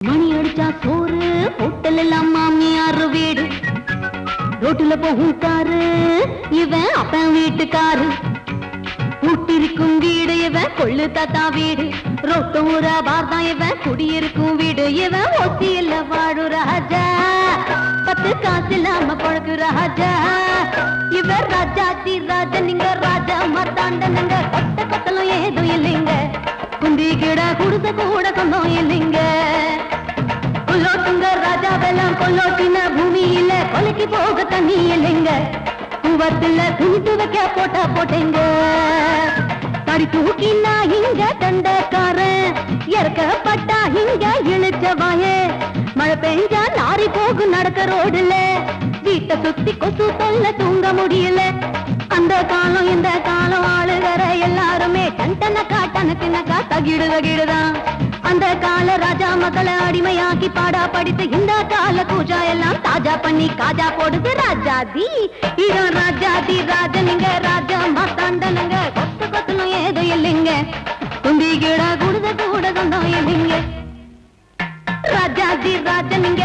மணி அடிச்சா சோறு ஹோட்டல் எல்லாம் மாமியாரு வீடு ரோட்டுல போகும் காரு இவன் அப்பன் வீட்டுக்காரு கூட்டிருக்கும் வீடு இவன் கொள்ளு தாத்தா வீடு ரோட்டோர பார்தான் இவன் குடியிருக்கும் வீடு இவன் ஒத்தியில வாழு ராஜா 10 காசு இல்லாம பழகு ராஜா இவர் ராஜாச்சி ராஜா நீங்க ராஜா மத்தாண்டனுங்க கொட்ட கொத்தலும் ஏதும் இல்லைங்க குந்தி கிட குடுத்த கூட சொந்தம் இல்லைங்க கொல்லோட்டுங்க ராஜா வெள்ளம் கொல்லோட்டின பூமியில கொலைக்கு போக தண்ணி இல்லைங்க குவத்துல துணிட்டு வைக்க போட்டேங்க தடி தூக்கினா இங்க தண்டக்காரன் இறக்கப்பட்டா இங்க இழுச்சவாய மழை பெஞ்சா லாரி போகும் நடக்க ரோடுல வீட்டை சுத்தி கொசு தொல்ல தூங்க முடியல அந்த காலம் இந்த காலம் ஆளுகிற எல்லாருமே டனக்கா டனக்கினக்கா தகிடுதான் அந்த கால ராஜா மக்களை அடிமையாக்கி பாடா படித்து இந்த கால பூஜா எல்லாம் தாஜா பண்ணி காஜா போடுது ராஜாதி இடம் ராஜாதி ராஜா நீங்க ராஜா மாத்தாண்டனுங்க கொத்த கொத்தலும் ஏதோ இல்லைங்க குந்தி கிட குடுத கூட சொந்தம் இல்லைங்க ராஜாதி ராஜா நீங்க